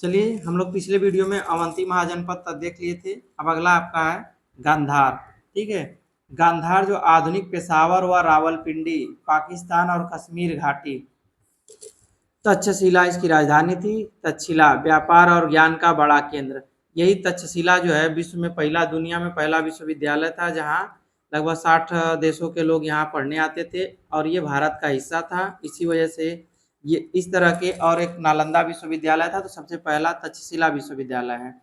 चलिए हम लोग पिछले वीडियो में अवंती महाजनपद तक देख लिए थे। अब अगला आपका है गांधार। ठीक है, गांधार जो आधुनिक पेशावर व रावलपिंडी पाकिस्तान और कश्मीर घाटी, तक्षशिला इसकी राजधानी थी। तक्षशिला व्यापार और ज्ञान का बड़ा केंद्र। यही तक्षशिला जो है विश्व में पहला, दुनिया में पहला विश्वविद्यालय था जहाँ लगभग 60 देशों के लोग यहाँ पढ़ने आते थे और ये भारत का हिस्सा था। इसी वजह से ये इस तरह के, और एक नालंदा विश्वविद्यालय था, तो सबसे पहला तक्षशिला विश्वविद्यालय है।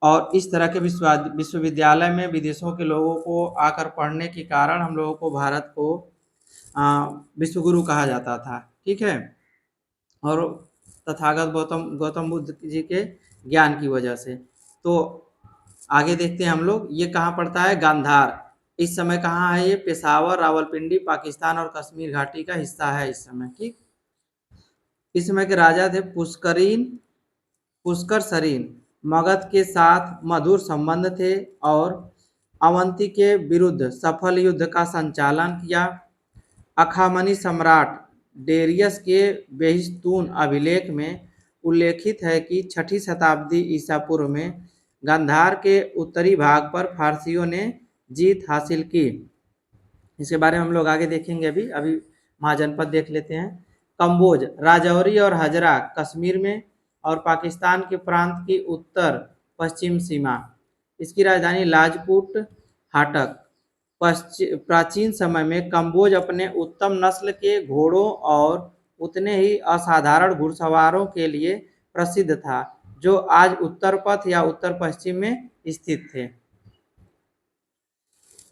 और इस तरह के विश्वविद्यालय में विदेशों के लोगों को आकर पढ़ने के कारण हम लोगों को भारत को विश्वगुरु कहा जाता था। ठीक है, और तथागत गौतम गौतम बुद्ध जी के ज्ञान की वजह से। तो आगे देखते हैं हम लोग, ये कहाँ पड़ता है? गांधार। इस समय कहाँ है ये? पेशावर, रावलपिंडी, पाकिस्तान और कश्मीर घाटी का हिस्सा है इस समय। ठीक, इस समय के राजा थे पुष्कर सरीन। मगध के साथ मधुर संबंध थे और अवंती के विरुद्ध सफल युद्ध का संचालन किया। अखामनी सम्राट डेरियस के बेहिस्तून अभिलेख में उल्लेखित है कि 6ठी शताब्दी ईसा पूर्व में गांधार के उत्तरी भाग पर फारसियों ने जीत हासिल की। इसके बारे में हम लोग आगे देखेंगे। अभी महाजनपद देख लेते हैं। कंबोज, राजौरी और हजरा कश्मीर में और पाकिस्तान के प्रांत की उत्तर पश्चिम सीमा। इसकी राजधानी लाजपुट हाटक। प्राचीन समय में कंबोज अपने उत्तम नस्ल के घोड़ों और उतने ही असाधारण घुड़सवारों के लिए प्रसिद्ध था, जो आज उत्तर पथ या उत्तर पश्चिम में स्थित थे।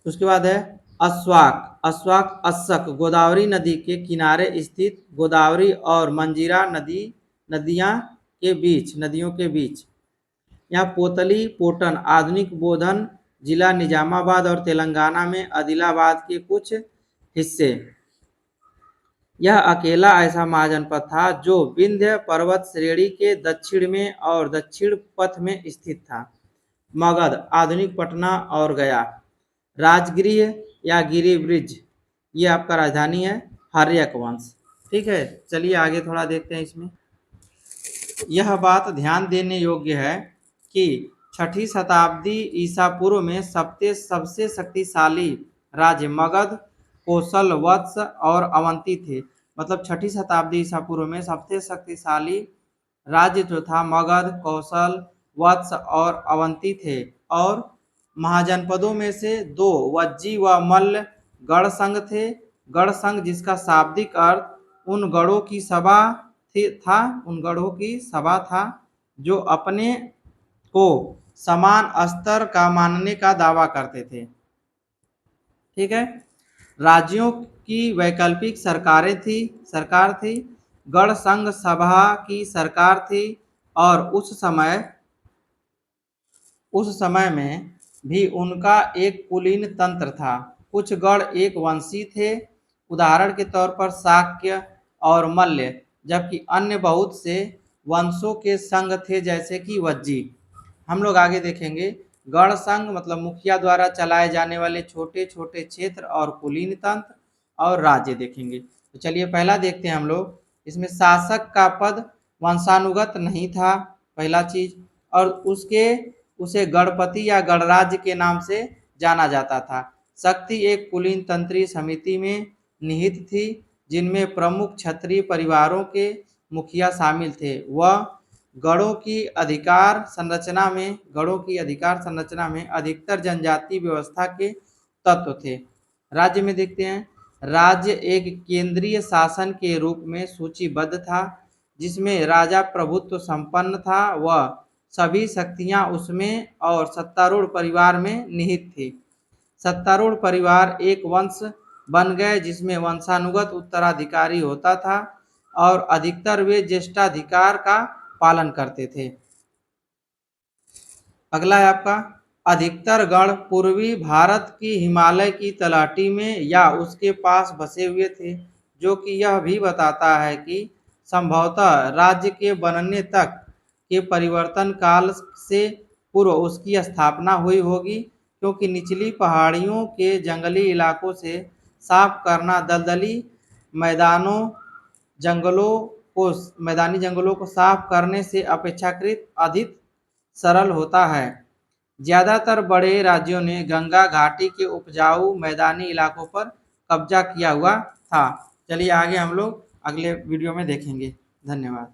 उसके बाद है अस्वाक अस्सक, गोदावरी नदी के किनारे स्थित गोदावरी और मंजीरा नदियों के बीच। यहाँ पोतली पोटन, आधुनिक बोधन जिला निजामाबाद और तेलंगाना में आदिलाबाद के कुछ हिस्से। यह अकेला ऐसा महाजनपद था जो विंध्य पर्वत श्रेणी के दक्षिण में और दक्षिण पथ में स्थित था। मगध, आधुनिक पटना और गया। राजगृह या गिरिब्रिज, ये आपका राजधानी है। हर्यक वंश। ठीक है, चलिए आगे थोड़ा देखते हैं इसमें। यह बात ध्यान देने योग्य है कि 6ठी शताब्दी ईसा पूर्व में सबसे शक्तिशाली राज्य मगध, कौशल, वत्स और अवंती थे। मतलब 6ठी शताब्दी ईसा पूर्व में सबसे शक्तिशाली राज्य जो था मगध, कौशल, वत्स और अवंती थे। और महाजनपदों में से 2 वज्जी व मल्ल गढ़ संघ थे। गढ़ संघ जिसका शाब्दिक अर्थ उन गढ़ों की सभा था जो अपने को समान स्तर का मानने का दावा करते थे। ठीक है, राज्यों की वैकल्पिक सरकार थी। गढ़ संघ सभा की सरकार थी और उस समय में भी उनका एक कुलीन तंत्र था। कुछ गढ़ एक वंशी थे, उदाहरण के तौर पर शाक्य और मल्ल, जबकि अन्य बहुत से वंशों के संघ थे जैसे कि वज्जी। हम लोग आगे देखेंगे। गढ़ संघ मतलब मुखिया द्वारा चलाए जाने वाले छोटे छोटे क्षेत्र और कुलीन तंत्र और राज्य देखेंगे। तो चलिए पहला देखते हैं हम लोग। इसमें शासक का पद वंशानुगत नहीं था, पहला चीज। और उसे गणपति या गणराज्य के नाम से जाना जाता था। शक्ति एक कुलीन तंत्रीय समिति में निहित थी, जिनमें प्रमुख क्षत्रिय परिवारों के मुखिया शामिल थे। वह गढ़ों की अधिकार संरचना में अधिकतर जनजाति व्यवस्था के तत्व थे। राज्य में देखते हैं। राज्य एक केंद्रीय शासन के रूप में सूचीबद्ध था, जिसमें राजा प्रभुत्व संपन्न था। वह सभी शक्तियां उसमें और सत्तारूढ़ परिवार में निहित थी। सत्तारूढ़ परिवार एक वंश बन गए जिसमें वंशानुगत उत्तराधिकारी होता था और अधिकतर वे ज्येष्ठाधिकार का पालन करते थे। अगला है आपका अधिकतर गण पूर्वी भारत की हिमालय की तलहटी में या उसके पास बसे हुए थे, जो कि यह भी बताता है कि संभवतः राज्य के बनने तक के परिवर्तन काल से पूर्व उसकी स्थापना हुई होगी, क्योंकि निचली पहाड़ियों के जंगली इलाकों से साफ करना दलदली मैदानों, जंगलों को मैदानी जंगलों को साफ करने से अपेक्षाकृत अधिक सरल होता है। ज़्यादातर बड़े राज्यों ने गंगा घाटी के उपजाऊ मैदानी इलाकों पर कब्जा किया हुआ था। चलिए आगे हम लोग अगले वीडियो में देखेंगे। धन्यवाद।